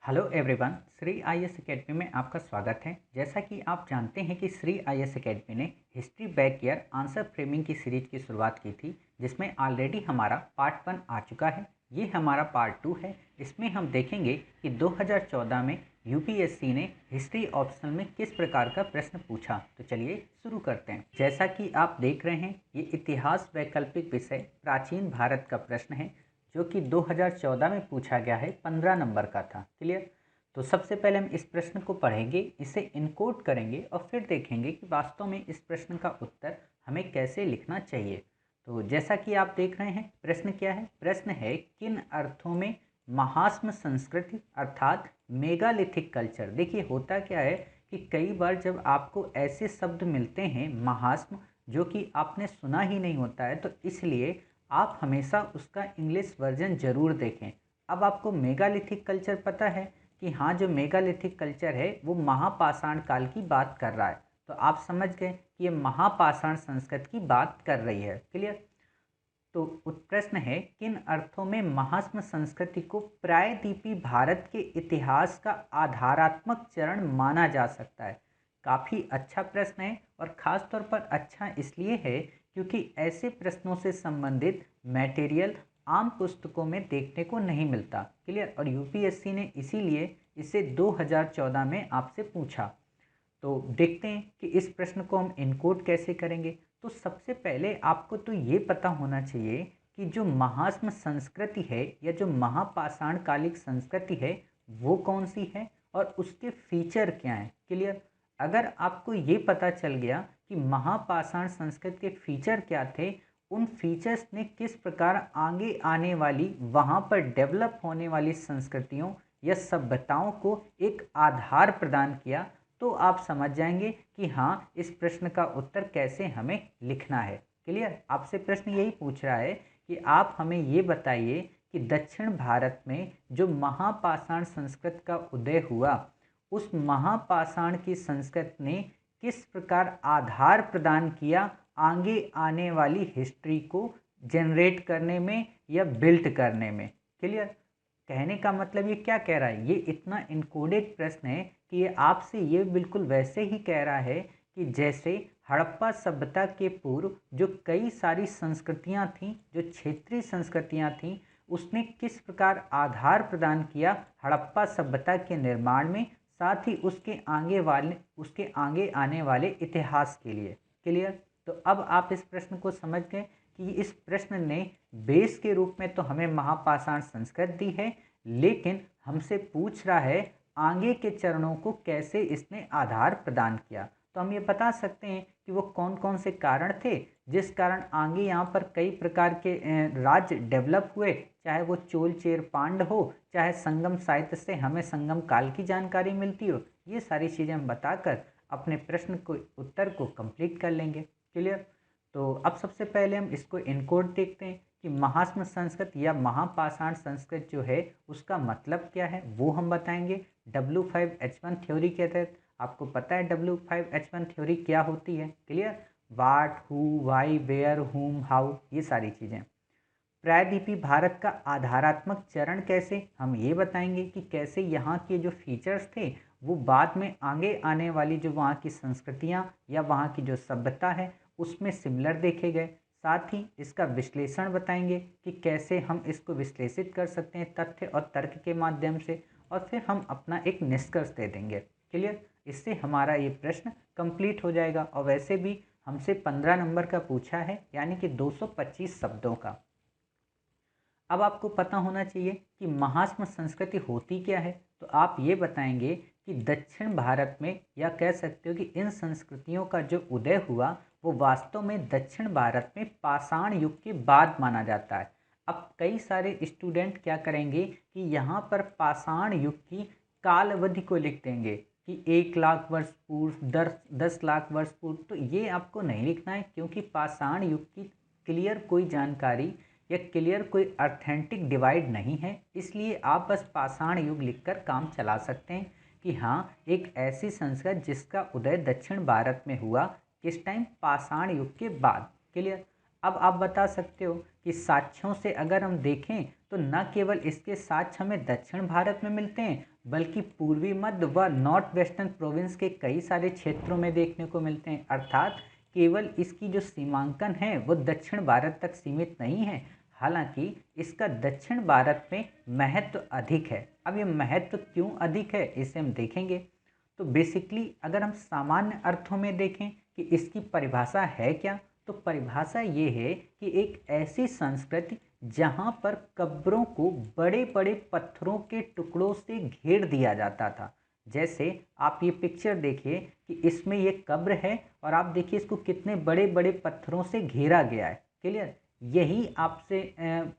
Hello everyone, Shri IAS academy में आपका स्वागत है। जैसा कि आप जानते हैं कि श्री आईएएस एकेडमी ने history back year answer framing की सीरीज की शुरुआत की थी, जिसमें ऑलरेडी हमारा पार्ट 1 आ चुका है। ये हमारा पार्ट 2 है। इसमें हम देखेंगे कि 2014 में यूपीएससी ने हिस्ट्री ऑप्शनल में किस प्रकार का प्रश्न पूछा। तो चलिए शुरू करते हैं। जैसा कि आप देख रहे हैं, ये इतिहास वैकल्पिक विषय प्राचीन भारत का प्रश्न है, जो कि 2014 में पूछा गया है। 15 नंबर का था। क्लियर। तो सबसे पहले हम इस प्रश्न को पढ़ेंगे, इसे इनकोड करेंगे और फिर देखेंगे कि वास्तव में इस प्रश्न का उत्तर हमें कैसे लिखना चाहिए। तो जैसा कि आप देख रहे हैं, प्रश्न क्या है? प्रश्न है, किन अर्थों में महास्म संस्कृति अर्थात मेगालिथिक कल्चर। देखिए, होता क्या है कि कई बार जब आपको ऐसे शब्द मिलते हैं महास्म, जो कि आपने सुना ही नहीं होता है, तो इसलिए आप हमेशा उसका इंग्लिश वर्जन ज़रूर देखें। अब आपको मेगालिथिक कल्चर पता है कि हाँ, जो मेगालिथिक कल्चर है वो महापाषाण काल की बात कर रहा है। तो आप समझ गए कि ये महापाषाण संस्कृति की बात कर रही है। क्लियर। तो प्रश्न है, किन अर्थों में महास्म संस्कृति को प्रायद्वीपीय भारत के इतिहास का आधारात्मक चरण माना जा सकता है। काफ़ी अच्छा प्रश्न है और ख़ास तौर पर अच्छा इसलिए है क्योंकि ऐसे प्रश्नों से संबंधित मटेरियल आम पुस्तकों में देखने को नहीं मिलता। क्लियर। और यूपीएससी ने इसीलिए इसे 2014 में आपसे पूछा। तो देखते हैं कि इस प्रश्न को हम इनकोड कैसे करेंगे। तो सबसे पहले आपको तो ये पता होना चाहिए कि जो महास्म संस्कृति है या जो महापाषाण कालिक संस्कृति है वो कौन सी है और उसके फीचर क्या हैं। क्लियर। अगर आपको ये पता चल गया कि महापाषाण संस्कृति के फीचर क्या थे, उन फीचर्स ने किस प्रकार आगे आने वाली वहाँ पर डेवलप होने वाली संस्कृतियों या सभ्यताओं को एक आधार प्रदान किया, तो आप समझ जाएंगे कि हाँ, इस प्रश्न का उत्तर कैसे हमें लिखना है। क्लियर। आपसे प्रश्न यही पूछ रहा है कि आप हमें ये बताइए कि दक्षिण भारत में जो महापाषाण संस्कृति का उदय हुआ, उस महापाषाण की संस्कृति ने किस प्रकार आधार प्रदान किया आगे आने वाली हिस्ट्री को जनरेट करने में या बिल्ट करने में। क्लियर। कहने का मतलब ये क्या कह रहा है, ये इतना इनकोडेड प्रश्न है कि ये आपसे ये बिल्कुल वैसे ही कह रहा है कि जैसे हड़प्पा सभ्यता के पूर्व जो कई सारी संस्कृतियां थीं, जो क्षेत्रीय संस्कृतियां थीं, उसने किस प्रकार आधार प्रदान किया हड़प्पा सभ्यता के निर्माण में, साथ ही उसके आगे आने वाले इतिहास के लिए। क्लियर। तो अब आप इस प्रश्न को समझ गए कि इस प्रश्न ने बेस के रूप में तो हमें महापाषाण संस्कृति दी है, लेकिन हमसे पूछ रहा है आगे के चरणों को कैसे इसने आधार प्रदान किया। तो हम ये बता सकते हैं कि वो कौन कौन से कारण थे जिस कारण आगे यहाँ पर कई प्रकार के राज्य डेवलप हुए, चाहे वो चोल चेर पांड हो, चाहे संगम साहित्य से हमें संगम काल की जानकारी मिलती हो। ये सारी चीज़ें हम बताकर अपने प्रश्न को उत्तर को कंप्लीट कर लेंगे। क्लियर। तो अब सबसे पहले हम इसको इनकोड देखते हैं कि महास्म संस्कृति या महापाषाण संस्कृति जो है उसका मतलब क्या है, वो हम बताएंगे W5H1 थ्योरी के तहत। आपको पता है W5H1 थ्योरी क्या होती है। Clear. What, who, why, where, whom, how, ये सारी चीज़ें। प्रायद्वीपीय भारत का आधारात्मक चरण कैसे, हम ये बताएंगे कि कैसे यहाँ के जो फीचर्स थे वो बाद में आगे आने वाली जो वहाँ की संस्कृतियाँ या वहाँ की जो सभ्यता है उसमें सिमिलर देखे गए। साथ ही इसका विश्लेषण बताएंगे कि कैसे हम इसको विश्लेषित कर सकते हैं तथ्य और तर्क के माध्यम से, और फिर हम अपना एक निष्कर्ष दे देंगे। क्लियर। इससे हमारा ये प्रश्न कंप्लीट हो जाएगा। और वैसे भी हमसे 15 नंबर का पूछा है, यानी कि 225 शब्दों का। अब आपको पता होना चाहिए कि महास्म संस्कृति होती क्या है। तो आप ये बताएंगे कि दक्षिण भारत में, या कह सकते हो कि इन संस्कृतियों का जो उदय हुआ वो वास्तव में दक्षिण भारत में पाषाण युग के बाद माना जाता है। अब कई सारे स्टूडेंट क्या करेंगे कि यहाँ पर पाषाण युग की काल अवधि को लिख देंगे कि 1 लाख वर्ष पूर्व, 10 लाख वर्ष पूर्व। तो ये आपको नहीं लिखना है, क्योंकि पाषाण युग की क्लियर कोई जानकारी या क्लियर कोई ऑथेंटिक डिवाइड नहीं है। इसलिए आप बस पाषाण युग लिखकर काम चला सकते हैं कि हाँ, एक ऐसी संस्कृति जिसका उदय दक्षिण भारत में हुआ, किस टाइम, पाषाण युग के बाद। क्लियर। अब आप बता सकते हो कि साक्ष्यों से अगर हम देखें तो न केवल इसके साक्ष्य हमें दक्षिण भारत में मिलते हैं बल्कि पूर्वी मध्य व नॉर्थ वेस्टर्न प्रोविंस के कई सारे क्षेत्रों में देखने को मिलते हैं। अर्थात केवल इसकी जो सीमांकन है वो दक्षिण भारत तक सीमित नहीं है, हालांकि इसका दक्षिण भारत में महत्व अधिक है। अब ये महत्व क्यों अधिक है इसे हम देखेंगे। तो बेसिकली अगर हम सामान्य अर्थों में देखें कि इसकी परिभाषा है क्या, तो परिभाषा ये है कि एक ऐसी संस्कृति जहाँ पर कब्रों को बड़े बड़े पत्थरों के टुकड़ों से घेर दिया जाता था। जैसे आप ये पिक्चर देखिए कि इसमें ये कब्र है और आप देखिए इसको कितने बड़े बड़े पत्थरों से घेरा गया है। क्लियर, यही आपसे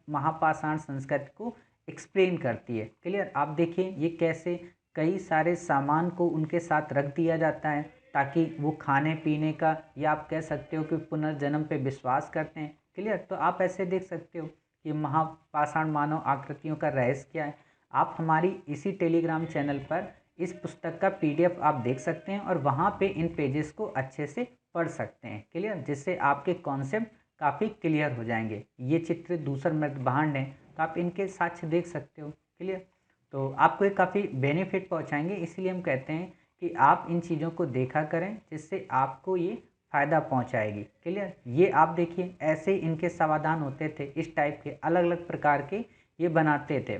महापाषाण संस्कृति को एक्सप्लेन करती है। क्लियर, आप देखिए ये कैसे कई सारे सामान को उनके साथ रख दिया जाता है ताकि वो खाने पीने का, या आप कह सकते हो कि पुनर्जन्म पे विश्वास करते हैं। क्लियर, तो आप ऐसे देख सकते हो कि महापाषाण मानव आकृतियों का रहस्य क्या है। आप हमारी इसी टेलीग्राम चैनल पर इस पुस्तक का पीडीएफ आप देख सकते हैं और वहाँ पे इन पेजेस को अच्छे से पढ़ सकते हैं। क्लियर, जिससे आपके कॉन्सेप्ट काफ़ी क्लियर हो जाएंगे। ये चित्र दूसर मृत भांड हैं तो आप इनके साक्ष्य देख सकते हो। क्लियर, तो आपको ये काफ़ी बेनिफिट पहुंचाएंगे, इसलिए हम कहते हैं कि आप इन चीज़ों को देखा करें जिससे आपको ये फ़ायदा पहुंचाएगी। क्लियर, ये आप देखिए ऐसे इनके समाधान होते थे, इस टाइप के अलग अलग प्रकार के ये बनाते थे।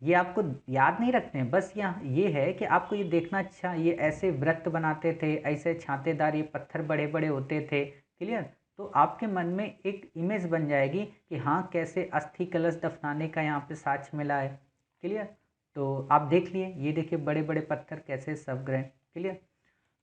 ये आपको याद नहीं रखते हैं, बस यहाँ ये है कि आपको ये देखना, अच्छा ये ऐसे वृत्त बनाते थे, ऐसे छातेदार ये पत्थर बड़े बड़े होते थे। क्लियर, तो आपके मन में एक इमेज बन जाएगी कि हाँ कैसे अस्थि कलश दफनाने का यहाँ पे साक्ष्य मिला है। क्लियर, तो आप देख लिए, ये देखिए बड़े बड़े पत्थर कैसे सब गए। क्लियर,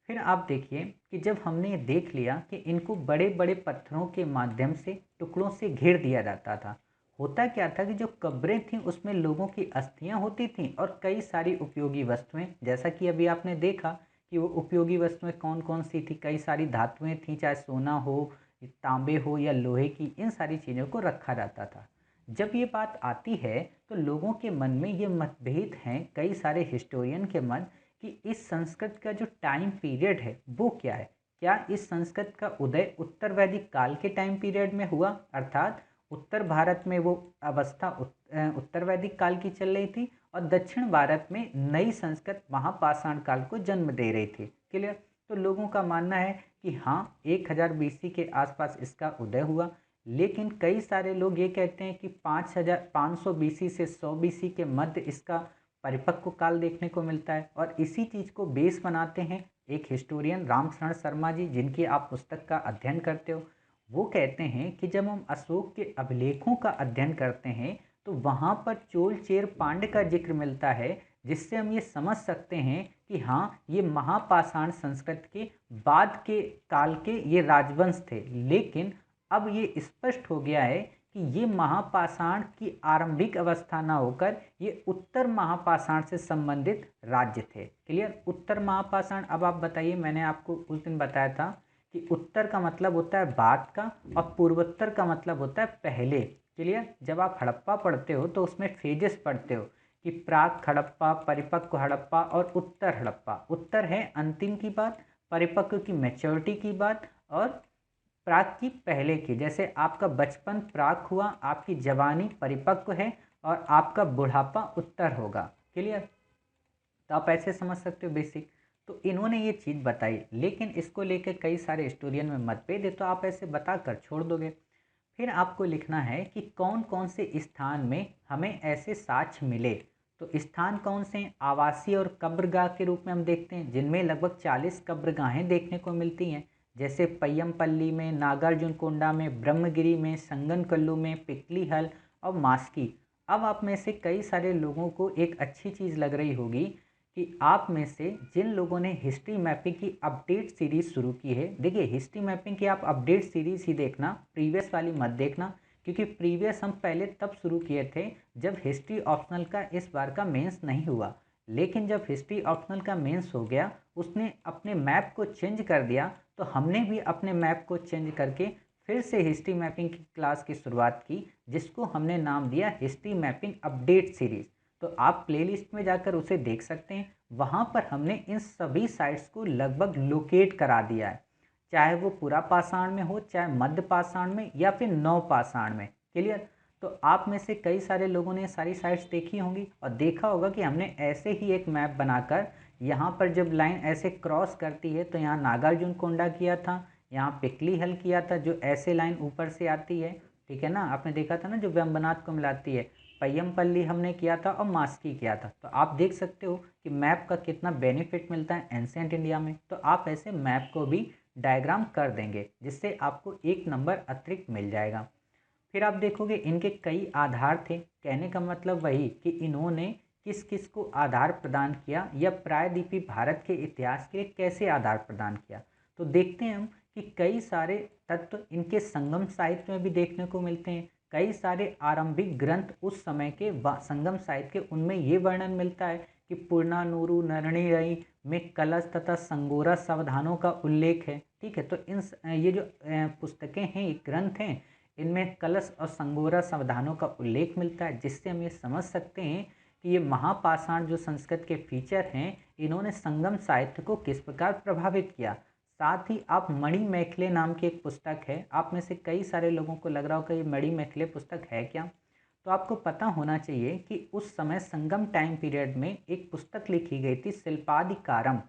फिर आप देखिए कि जब हमने ये देख लिया कि इनको बड़े बड़े पत्थरों के माध्यम से टुकड़ों से घेर दिया जाता था, होता क्या था कि जो कब्रें थीं उसमें लोगों की अस्थियां होती थीं और कई सारी उपयोगी वस्तुएं, जैसा कि अभी आपने देखा कि वो उपयोगी वस्तुएं कौन कौन सी थी, कई सारी धातुएं थीं, चाहे सोना हो, तांबे हो या लोहे की, इन सारी चीज़ों को रखा जाता था। जब ये बात आती है तो लोगों के मन में ये मतभेद हैं, कई सारे हिस्टोरियन के मन, कि इस संस्कृत का जो टाइम पीरियड है वो क्या है। क्या इस संस्कृत का उदय उत्तर वैदिक काल के टाइम पीरियड में हुआ, अर्थात उत्तर भारत में वो अवस्था उत्तर वैदिक काल की चल रही थी और दक्षिण भारत में नई संस्कृत महापाषाण काल को जन्म दे रही थी। क्लियर, तो लोगों का मानना है कि हाँ 1000 बीसी के आसपास इसका उदय हुआ, लेकिन कई सारे लोग ये कहते हैं कि 5500 बीसी से 100 बीसी के मध्य इसका परिपक्व काल देखने को मिलता है। और इसी चीज़ को बेस बनाते हैं एक हिस्टोरियन रामशरण शर्मा जी, जिनकी आप पुस्तक का अध्ययन करते हो। वो कहते हैं कि जब हम अशोक के अभिलेखों का अध्ययन करते हैं तो वहाँ पर चोल चेर पांड्य का जिक्र मिलता है, जिससे हम ये समझ सकते हैं कि हाँ ये महापाषाण संस्कृति के बाद के काल के ये राजवंश थे। लेकिन अब ये स्पष्ट हो गया है कि ये महापाषाण की आरंभिक अवस्था ना होकर ये उत्तर महापाषाण से संबंधित राज्य थे। क्लियर, उत्तर महापाषाण, अब आप बताइए, मैंने आपको उस दिन बताया था कि उत्तर का मतलब होता है बाद का और पूर्वोत्तर का मतलब होता है पहले। क्लियर, जब आप हड़प्पा पढ़ते हो तो उसमें फेजेस पढ़ते हो कि प्राक हड़प्पा, परिपक्व हड़प्पा और उत्तर हड़प्पा। उत्तर है अंतिम की बात, परिपक्व की मैच्योरिटी की बात, और प्राक की पहले की। जैसे आपका बचपन प्राक हुआ, आपकी जवानी परिपक्व है और आपका बुढ़ापा उत्तर होगा। क्लियर, तो आप ऐसे समझ सकते हो बेसिक। तो इन्होंने ये चीज़ बताई, लेकिन इसको लेकर कई सारे हिस्टोरियन में मतभेद है, तो आप ऐसे बताकर छोड़ दोगे। फिर आपको लिखना है कि कौन कौन से स्थान में हमें ऐसे साक्ष्य मिले। तो स्थान कौन से हैं? आवासीय और कब्रगाह के रूप में हम देखते हैं, जिनमें लगभग 40 कब्रगाहें देखने को मिलती हैं, जैसे पय्यमपल्ली में, नागार्जुनकोंडा में, ब्रह्मगिरी में, संगनकल्लू में, पिकलीहल और मास्की। अब आप में से कई सारे लोगों को एक अच्छी चीज़ लग रही होगी कि आप में से जिन लोगों ने हिस्ट्री मैपिंग की अपडेट सीरीज़ शुरू की है, देखिए हिस्ट्री मैपिंग की आप अपडेट सीरीज़ ही देखना, प्रीवियस वाली मत देखना, क्योंकि प्रीवियस हम पहले तब शुरू किए थे जब हिस्ट्री ऑप्शनल का इस बार का मेंस नहीं हुआ। लेकिन जब हिस्ट्री ऑप्शनल का मेंस हो गया, उसने अपने मैप को चेंज कर दिया, तो हमने भी अपने मैप को चेंज करके फिर से हिस्ट्री मैपिंग की क्लास की शुरुआत की, जिसको हमने नाम दिया हिस्ट्री मैपिंग अपडेट सीरीज़। तो आप प्लेलिस्ट में जाकर उसे देख सकते हैं, वहाँ पर हमने इन सभी साइट्स को लगभग लोकेट करा दिया है। चाहे वो पूरा पाषाण में हो, चाहे मध्य पाषाण में या फिर नव पाषाण में। क्लियर। तो आप में से कई सारे लोगों ने ये सारी साइट्स देखी होंगी और देखा होगा कि हमने ऐसे ही एक मैप बनाकर यहाँ पर जब लाइन ऐसे क्रॉस करती है तो यहाँ नागार्जुन कोंडा किया था, यहाँ पिकली हल किया था, जो ऐसे लाइन ऊपर से आती है, ठीक है ना, आपने देखा था ना, जो वेम्बनाथ को मिलाती है। पय्यमपल्ली हमने किया था और मास्की किया था। तो आप देख सकते हो कि मैप का कितना बेनिफिट मिलता है एंशिएंट इंडिया में। तो आप ऐसे मैप को भी डायग्राम कर देंगे जिससे आपको एक नंबर अतिरिक्त मिल जाएगा। फिर आप देखोगे इनके कई आधार थे। कहने का मतलब वही कि इन्होंने किस किस को आधार प्रदान किया या प्रायद्वीपीय भारत के इतिहास के लिए कैसे आधार प्रदान किया। तो देखते हैं हम कि कई सारे तत्व इनके संगम साहित्य में भी देखने को मिलते हैं। कई सारे आरंभिक ग्रंथ उस समय के संगम साहित्य के, उनमें ये वर्णन मिलता है कि पुरनानूरु नरणी में कलश तथा संगोरा सावधानों का उल्लेख है। ठीक है, तो इन ये जो पुस्तकें हैं, ग्रंथ हैं, इनमें कलश और संगोरा सावधानों का उल्लेख मिलता है, जिससे हम ये समझ सकते हैं कि ये महापाषाण जो संस्कृत के फीचर हैं, इन्होंने संगम साहित्य को किस प्रकार प्रभावित किया। साथ ही आप मणिमेखले नाम की एक पुस्तक है, आप में से कई सारे लोगों को लग रहा होगा ये मणिमेखले पुस्तक है क्या। तो आपको पता होना चाहिए कि उस समय संगम टाइम पीरियड में एक पुस्तक लिखी गई थी शिल्पाधिकारम,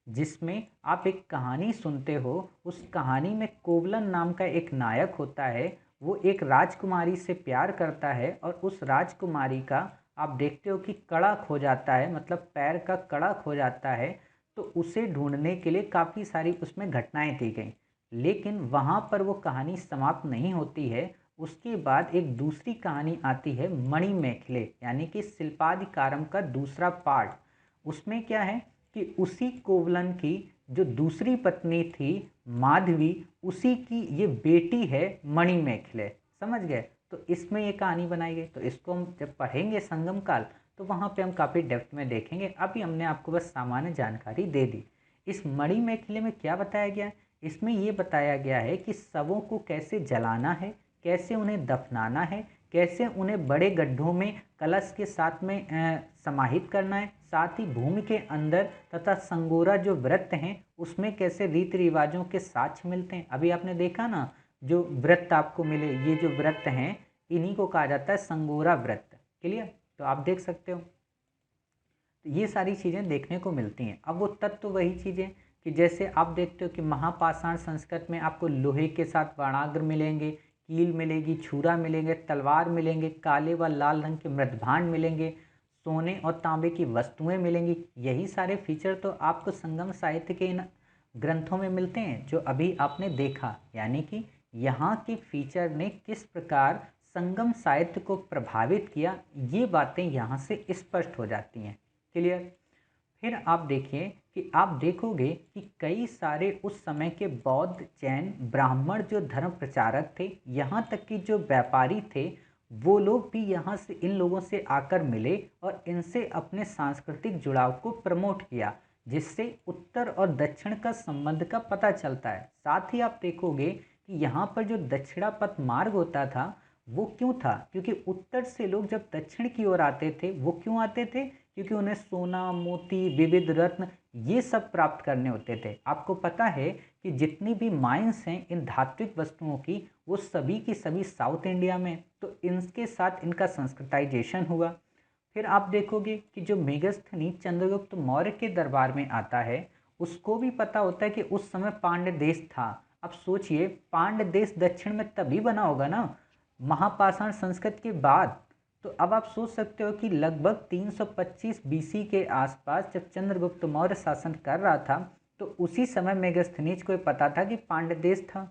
जिसमें आप एक कहानी सुनते हो। उस कहानी में कोवलन नाम का एक नायक होता है, वो एक राजकुमारी से प्यार करता है और उस राजकुमारी का आप देखते हो कि कड़ा खो जाता है, मतलब पैर का कड़ा खो जाता है। तो उसे ढूंढने के लिए काफ़ी सारी उसमें घटनाएं दी गई, लेकिन वहाँ पर वो कहानी समाप्त नहीं होती है। उसके बाद एक दूसरी कहानी आती है मणिमेखले, यानी कि शिल्पाधिकारम का दूसरा पार्ट। उसमें क्या है कि उसी कोवलन की जो दूसरी पत्नी थी माधवी, उसी की ये बेटी है मणिमेखले। समझ गए। तो इसमें ये कहानी बनाई गई। तो इसको हम जब पढ़ेंगे संगम काल, तो वहाँ पे हम काफ़ी डेप्थ में देखेंगे। अभी हमने आपको बस सामान्य जानकारी दे दी। इस मणिमेखले में क्या बताया गया है, इसमें ये बताया गया है कि शवों को कैसे जलाना है, कैसे उन्हें दफनाना है, कैसे उन्हें बड़े गड्ढों में कलश के साथ में समाहित करना है, साथ ही भूमि के अंदर तथा संगोरा जो व्रत हैं उसमें कैसे रीति रिवाजों के साक्ष्य मिलते हैं। अभी आपने देखा ना, जो व्रत आपको मिले, ये जो व्रत हैं इन्हीं को कहा जाता है संगोरा व्रत। क्लियर। तो आप देख सकते हो, तो ये सारी चीज़ें देखने को मिलती हैं। अब वो तत्व वही चीज़ें कि जैसे आप देखते हो कि महापाषाण संस्कृत में आपको लोहे के साथ वर्णाग्र मिलेंगे, कील मिलेगी, छुरा मिलेंगे, तलवार मिलेंगे, काले व लाल रंग के मृदभांड मिलेंगे, सोने और तांबे की वस्तुएं मिलेंगी। यही सारे फीचर तो आपको संगम साहित्य के इन ग्रंथों में मिलते हैं जो अभी आपने देखा। यानी कि यहाँ के फीचर ने किस प्रकार संगम साहित्य को प्रभावित किया, ये बातें यहाँ से स्पष्ट हो जाती हैं। क्लियर। फिर आप देखिए कि आप देखोगे कि कई सारे उस समय के बौद्ध, जैन, ब्राह्मण जो धर्म प्रचारक थे, यहाँ तक कि जो व्यापारी थे, वो लोग भी यहाँ से इन लोगों से आकर मिले और इनसे अपने सांस्कृतिक जुड़ाव को प्रमोट किया, जिससे उत्तर और दक्षिण का संबंध का पता चलता है। साथ ही आप देखोगे कि यहाँ पर जो दक्षिणापथ मार्ग होता था वो क्यों था, क्योंकि उत्तर से लोग जब दक्षिण की ओर आते थे, वो क्यों आते थे, क्योंकि उन्हें सोना, मोती, विविध रत्न ये सब प्राप्त करने होते थे। आपको पता है कि जितनी भी माइंस हैं इन धात्विक वस्तुओं की, वो सभी की सभी साउथ इंडिया में, तो इनके साथ इनका संस्कृताइजेशन हुआ। फिर आप देखोगे कि जो मेगस्थनी चंद्रगुप्त मौर्य के दरबार में आता है, उसको भी पता होता है कि उस समय पांड्य देश था। अब सोचिए, पांड्य देश दक्षिण में तभी बना होगा ना महापाषाण संस्कृत के बाद। तो अब आप सोच सकते हो कि लगभग 325 बीसी के आसपास जब चंद्रगुप्त मौर्य शासन कर रहा था, तो उसी समय मेगस्थनीज को पता था कि पांड्य देश था।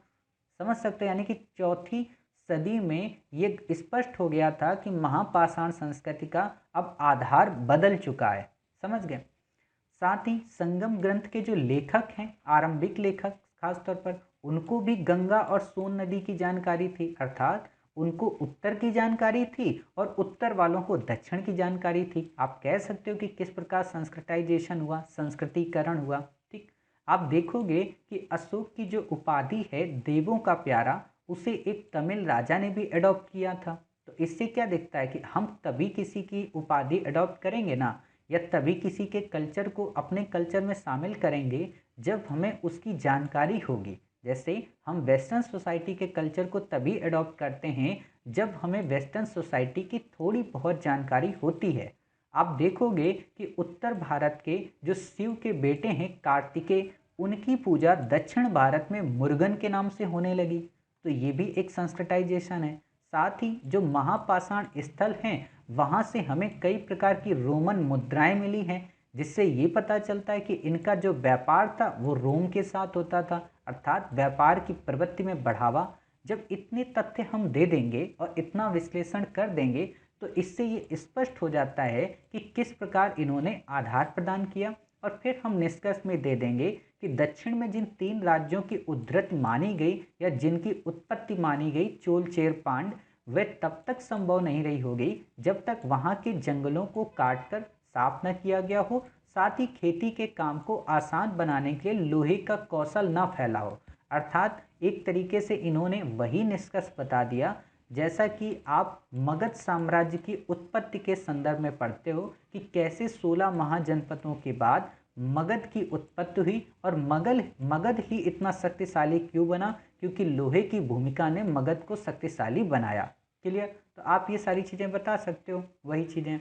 समझ सकते हो, यानी कि चौथी सदी में ये स्पष्ट हो गया था कि महापाषाण संस्कृति का अब आधार बदल चुका है। समझ गए। साथ ही संगम ग्रंथ के जो लेखक हैं, आरंभिक लेखक खासतौर पर, उनको भी गंगा और सोन नदी की जानकारी थी, अर्थात उनको उत्तर की जानकारी थी और उत्तर वालों को दक्षिण की जानकारी थी। आप कह सकते हो कि किस प्रकार संस्कृताइजेशन हुआ, संस्कृतिकरण हुआ। ठीक। आप देखोगे कि अशोक की जो उपाधि है देवों का प्यारा, उसे एक तमिल राजा ने भी अडॉप्ट किया था। तो इससे क्या दिखता है कि हम तभी किसी की उपाधि अडॉप्ट करेंगे ना, या तभी किसी के कल्चर को अपने कल्चर में शामिल करेंगे जब हमें उसकी जानकारी होगी। जैसे हम वेस्टर्न सोसाइटी के कल्चर को तभी अडॉप्ट करते हैं जब हमें वेस्टर्न सोसाइटी की थोड़ी बहुत जानकारी होती है। आप देखोगे कि उत्तर भारत के जो शिव के बेटे हैं कार्तिकेय, उनकी पूजा दक्षिण भारत में मुर्गन के नाम से होने लगी। तो ये भी एक संस्कृताइजेशन है। साथ ही जो महापाषाण स्थल हैं वहाँ से हमें कई प्रकार की रोमन मुद्राएं मिली हैं, जिससे ये पता चलता है कि इनका जो व्यापार था वो रोम के साथ होता था, अर्थात व्यापार की प्रवृत्ति में बढ़ावा। जब इतने तथ्य हम दे देंगे और इतना विश्लेषण कर देंगे तो इससे ये स्पष्ट हो जाता है कि किस प्रकार इन्होंने आधार प्रदान किया। और फिर हम निष्कर्ष में दे देंगे कि दक्षिण में जिन 3 राज्यों की उद्धृत मानी गई या जिनकी उत्पत्ति मानी गई चोल चेर पांड, वे तब तक संभव नहीं रही होगी जब तक वहाँ के जंगलों को काटकर साफ न किया गया हो, साथ ही खेती के काम को आसान बनाने के लिए लोहे का कौशल न फैला हो। अर्थात एक तरीके से इन्होंने वही निष्कर्ष बता दिया जैसा कि आप मगध साम्राज्य की उत्पत्ति के संदर्भ में पढ़ते हो कि कैसे 16 महाजनपदों के बाद मगध की उत्पत्ति हुई। और मगध ही इतना शक्तिशाली क्यों बना, क्योंकि लोहे की भूमिका ने मगध को शक्तिशाली बनाया। क्लियर? तो आप ये सारी चीज़ें बता सकते हो, वही चीज़ें।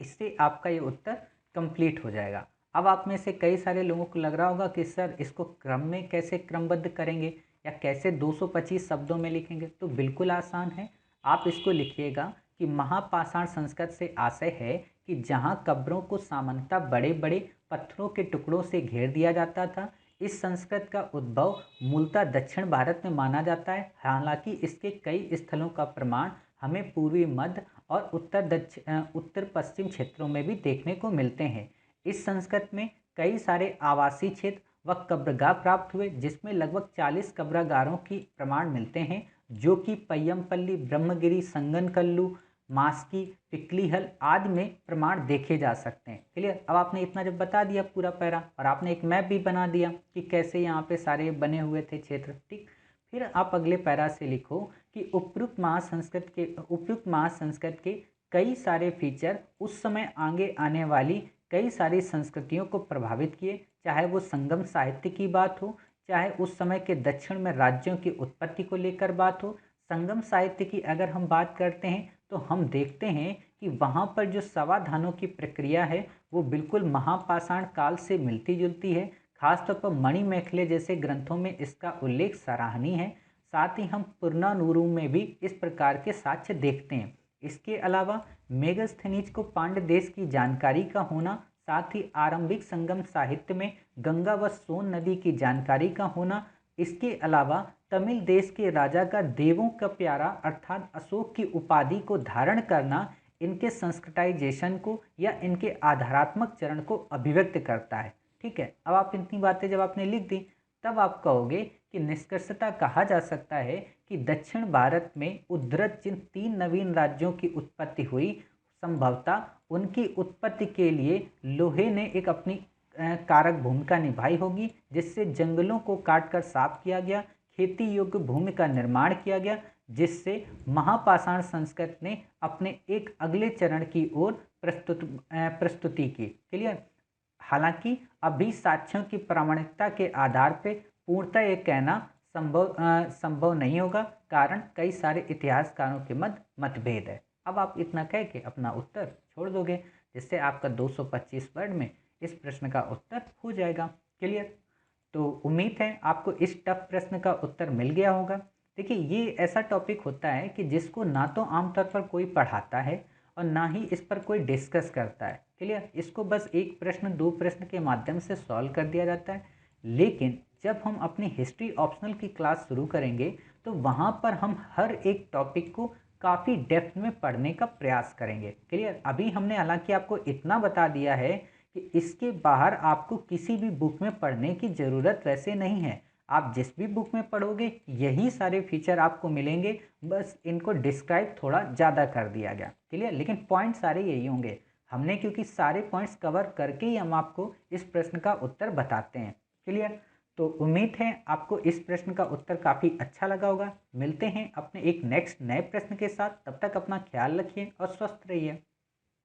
इससे आपका ये उत्तर कंप्लीट हो जाएगा। अब आप में से कई सारे लोगों को लग रहा होगा कि सर इसको क्रम में कैसे क्रमबद्ध करेंगे या कैसे 225 शब्दों में लिखेंगे। तो बिल्कुल आसान है। आप इसको लिखिएगा कि महापाषाण संस्कृत से आशय है कि जहाँ कब्रों को सामान्यतः बड़े बड़े पत्थरों के टुकड़ों से घेर दिया जाता था। इस संस्कृत का उद्भव मूलतः दक्षिण भारत में माना जाता है। हालांकि इसके कई स्थलों का प्रमाण हमें पूर्वी मध्य और उत्तर पश्चिम क्षेत्रों में भी देखने को मिलते हैं। इस संस्कृत में कई सारे आवासीय क्षेत्र व कब्रगाह प्राप्त हुए, जिसमें लगभग 40 कब्रगारों की प्रमाण मिलते हैं, जो कि पय्यमपल्ली, ब्रह्मगिरी, संगनकल्लू, मास्की, पिकलीहल आदि में प्रमाण देखे जा सकते हैं। क्लियर? अब आपने इतना जब बता दिया पूरा पैरा, और आपने एक मैप भी बना दिया कि कैसे यहाँ पे सारे बने हुए थे क्षेत्र। ठीक, फिर आप अगले पैरा से लिखो कि उपयुक्त महासंस्कृत के कई सारे फीचर उस समय आगे आने वाली कई सारी संस्कृतियों को प्रभावित किए, चाहे वो संगम साहित्य की बात हो, चाहे उस समय के दक्षिण में राज्यों की उत्पत्ति को लेकर बात हो। संगम साहित्य की अगर हम बात करते हैं तो हम देखते हैं कि वहाँ पर जो समाधानों की प्रक्रिया है वो बिल्कुल महापाषाण काल से मिलती जुलती है। खासतौर पर मणिमेखले जैसे ग्रंथों में इसका उल्लेख सराहनीय है। साथ ही हम पुरानानूरू में भी इस प्रकार के साक्ष्य देखते हैं। इसके अलावा मेगस्थनीज को पांड्य देश की जानकारी का होना, साथ ही आरंभिक संगम साहित्य में गंगा व सोन नदी की जानकारी का होना, इसके अलावा तमिल देश के राजा का देवों का प्यारा अर्थात अशोक की उपाधि को धारण करना इनके संस्कृताइजेशन को या इनके आधारात्मक चरण को अभिव्यक्त करता है। ठीक है, अब आप इतनी बातें जब आपने लिख दी तब आप कहोगे कि निष्कर्षतः कहा जा सकता है कि दक्षिण भारत में उद्धृत जिन 3 नवीन राज्यों की उत्पत्ति हुई, संभवतः उनकी उत्पत्ति के लिए लोहे ने एक अपनी कारक भूमिका निभाई होगी, जिससे जंगलों को काटकर साफ किया गया, खेती योग्य भूमि का निर्माण किया गया, जिससे महापाषाण संस्कृत ने अपने एक अगले चरण की ओर प्रस्तुति की। क्लियर? हालांकि अभी साक्ष्यों की प्रामाणिकता के आधार पर पूर्णतः यह कहना संभव नहीं होगा, कारण कई सारे इतिहासकारों के मध्य मतभेद है। अब आप इतना कह के अपना उत्तर छोड़ दोगे, जिससे आपका 225 वर्ड में इस प्रश्न का उत्तर हो जाएगा। क्लियर? तो उम्मीद है आपको इस टफ प्रश्न का उत्तर मिल गया होगा। देखिए, ये ऐसा टॉपिक होता है कि जिसको ना तो आमतौर पर कोई पढ़ाता है और ना ही इस पर कोई डिस्कस करता है। क्लियर? इसको बस एक प्रश्न 2 प्रश्न के माध्यम से सॉल्व कर दिया जाता है। लेकिन जब हम अपनी हिस्ट्री ऑप्शनल की क्लास शुरू करेंगे तो वहाँ पर हम हर एक टॉपिक को काफ़ी डेप्थ में पढ़ने का प्रयास करेंगे। क्लियर? अभी हमने हालांकि आपको इतना बता दिया है कि इसके बाहर आपको किसी भी बुक में पढ़ने की ज़रूरत वैसे नहीं है। आप जिस भी बुक में पढ़ोगे यही सारे फीचर आपको मिलेंगे, बस इनको डिस्क्राइब थोड़ा ज़्यादा कर दिया गया। क्लियर? लेकिन पॉइंट सारे यही होंगे। हमने क्योंकि सारे पॉइंट्स कवर करके ही हम आपको इस प्रश्न का उत्तर बताते हैं। क्लियर? तो उम्मीद है आपको इस प्रश्न का उत्तर काफ़ी अच्छा लगा होगा। मिलते हैं अपने एक नेक्स्ट नए प्रश्न के साथ, तब तक अपना ख्याल रखिए और स्वस्थ रहिए।